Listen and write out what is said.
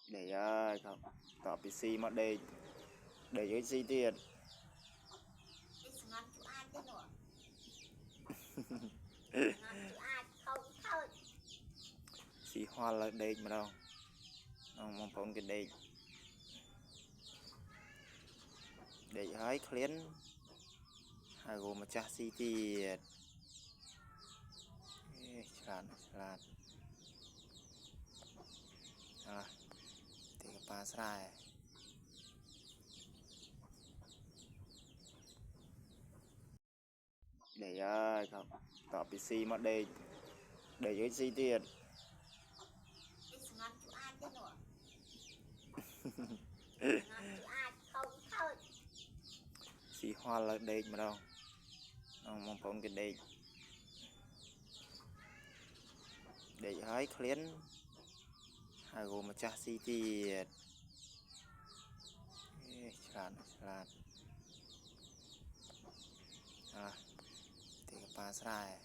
để không tỏ PC mà để dưới chi tiền xì hoa là đây mà đâu mong phong cái để hái client hai gồm mà cha city chán thì pa sai để không tỏ PC mà để dưới chi tiền xì hoa là đây mà đâu mong phong cái để hái client hai gồm mà cha city chán thì pa sai